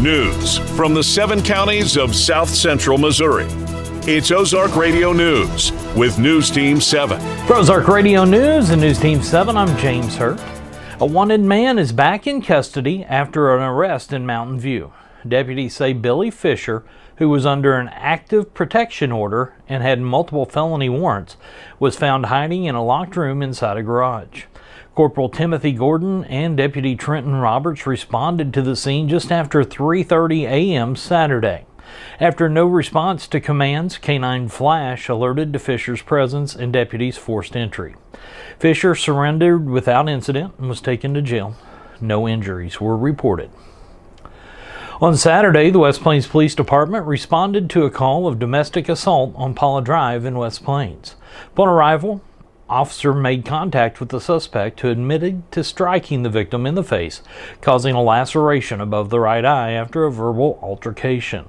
News from the 7 counties of South Central Missouri. It's Ozark Radio News with News Team 7. For Ozark Radio News and News Team 7, I'm James Hurt. A wanted man is back in custody after an arrest in Mountain View. Deputies say Billy Fisher, who was under an active protection order and had multiple felony warrants, was found hiding in a locked room inside a garage. Corporal Timothy Gordon and Deputy Trenton Roberts responded to the scene just after 3:30 a.m. Saturday. After no response to commands, Canine Flash alerted to Fisher's presence and deputies forced entry. Fisher surrendered without incident and was taken to jail. No injuries were reported. On Saturday, the West Plains Police Department responded to a call of domestic assault on Paula Drive in West Plains. Upon arrival, officer made contact with the suspect, who admitted to striking the victim in the face, causing a laceration above the right eye after a verbal altercation.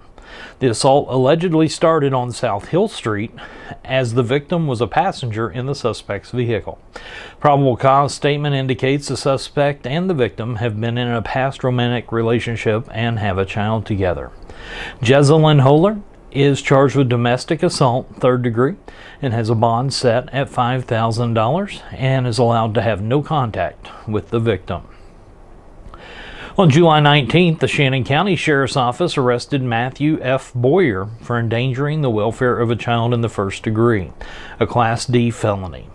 The assault allegedly started on South Hill Street, as the victim was a passenger in the suspect's vehicle. Probable cause statement indicates the suspect and the victim have been in a past romantic relationship and have a child together. Jesselyn Holler is charged with domestic assault, 3rd degree, and has a bond set at $5,000 and is allowed to have no contact with the victim. On July 19th, the Shannon County Sheriff's Office arrested Matthew F. Boyer for endangering the welfare of a child in the 1st degree, a Class D felony.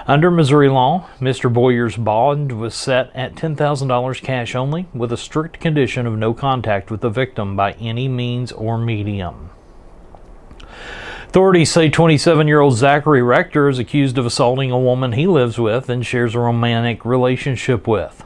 Under Missouri law, Mr. Boyer's bond was set at $10,000 cash only, with a strict condition of no contact with the victim by any means or medium. Authorities say 27-year-old Zachary Rector is accused of assaulting a woman he lives with and shares a romantic relationship with.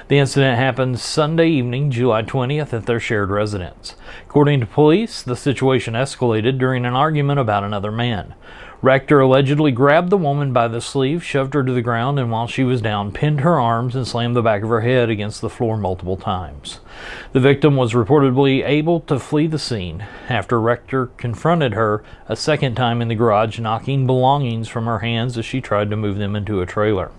The incident happened Sunday evening, July 20th, at their shared residence. According to police, the situation escalated during an argument about another man. Rector allegedly grabbed the woman by the sleeve, shoved her to the ground, and while she was down, pinned her arms and slammed the back of her head against the floor multiple times. The victim was reportedly able to flee the scene after Rector confronted her a second time in the garage, knocking belongings from her hands as she tried to move them into a trailer.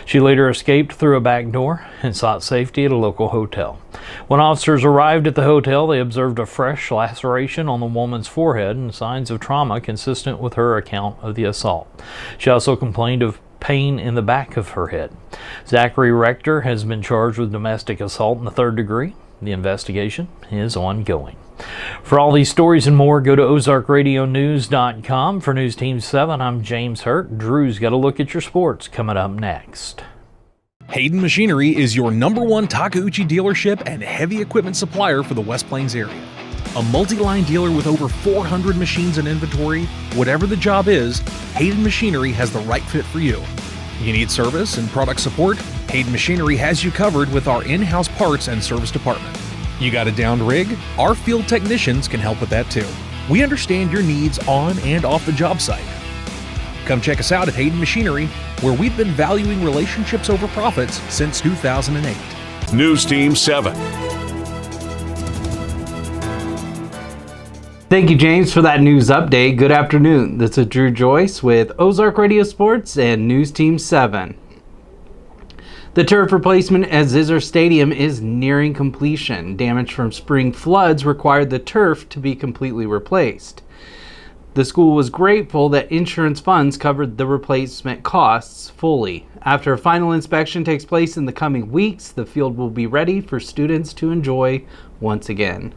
She later escaped through a back door and sought safety at a local hotel. When officers arrived at the hotel, they observed a fresh laceration on the woman's forehead and signs of trauma consistent with her account of the assault. She also complained of pain in the back of her head. Zachary Rector has been charged with domestic assault in the 3rd degree. The investigation is ongoing. For all these stories and more, go to OzarkRadioNews.com. For News Team 7, I'm James Hurt. Drew's got a look at your sports coming up next. Hayden Machinery is your #1 Takeuchi dealership and heavy equipment supplier for the West Plains area. A multi-line dealer with over 400 machines in inventory, whatever the job is, Hayden Machinery has the right fit for you. You need service and product support? Hayden Machinery has you covered with our in-house parts and service department. You got a downed rig? Our field technicians can help with that too. We understand your needs on and off the job site. Come check us out at Hayden Machinery, where we've been valuing relationships over profits since 2008. News Team 7. Thank you, James, for that news update. Good afternoon. This is Drew Joyce with Ozark Radio Sports and News Team 7. The turf replacement at Zizzer Stadium is nearing completion. Damage from spring floods required the turf to be completely replaced. The school was grateful that insurance funds covered the replacement costs fully. After a final inspection takes place in the coming weeks, the field will be ready for students to enjoy once again.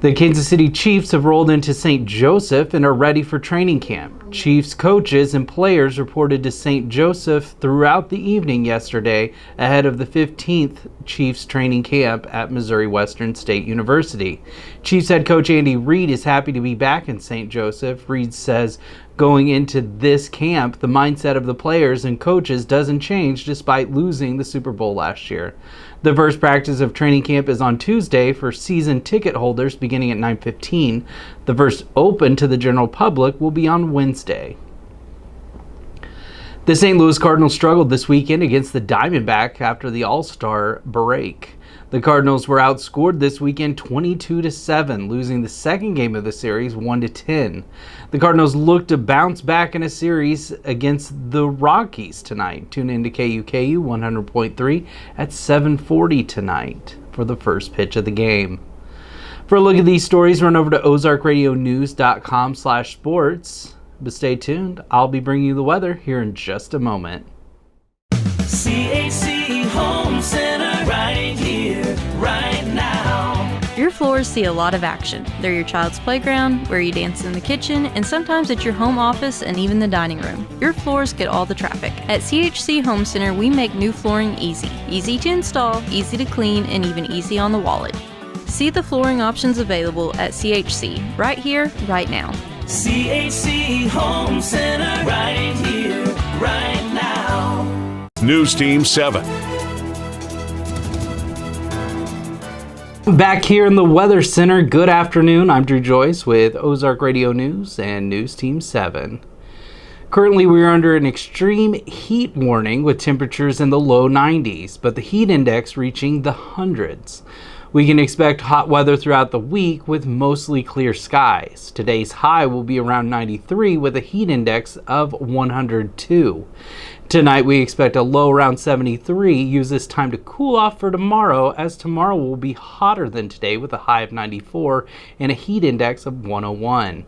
The Kansas City Chiefs have rolled into St. Joseph and are ready for training camp. Chiefs coaches and players reported to St. Joseph throughout the evening yesterday ahead of the 15th Chiefs training camp at Missouri Western State University. Chiefs head coach Andy Reid is happy to be back in St. Joseph. Reid says going into this camp, the mindset of the players and coaches doesn't change despite losing the Super Bowl last year. The first practice of training camp is on Tuesday for season ticket holders beginning at 9:15. The first open to the general public will be on Wednesday. The St. Louis Cardinals struggled this weekend against the Diamondbacks after the All-Star break. The Cardinals were outscored this weekend 22-7, losing the second game of the series 1-10. The Cardinals look to bounce back in a series against the Rockies tonight. Tune in to KUKU 100.3 at 7:40 tonight. for the first pitch of the game. For a look at these stories, run over to ozarkradionews.com/sports. But stay tuned. I'll be bringing you the weather here in just a moment. CHC Home Center right here, right now. Your floors see a lot of action. They're your child's playground, where you dance in the kitchen, and sometimes it's your home office and even the dining room. Your floors get all the traffic. At CHC Home Center, we make new flooring easy. Easy to install, easy to clean, and even easy on the wallet. See the flooring options available at CHC, right here, right now. CHC Home Center right here, right now. News Team 7. Back here in the Weather Center, good afternoon. I'm Drew Joyce with Ozark Radio News and News Team 7. Currently, we are under an extreme heat warning with temperatures in the low 90s, but the heat index reaching the hundreds. We can expect hot weather throughout the week with mostly clear skies. Today's high will be around 93 with a heat index of 102. Tonight we expect a low around 73. Use this time to cool off for tomorrow, as tomorrow will be hotter than today with a high of 94 and a heat index of 101.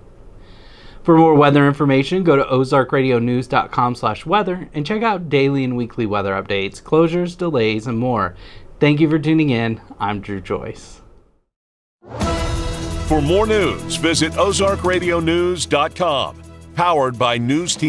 For more weather information, go to ozarkradionews.com/weather and check out daily and weekly weather updates, closures, delays, and more. Thank you for tuning in. I'm Drew Joyce. For more news, visit ozarkradionews.com. Powered by News Team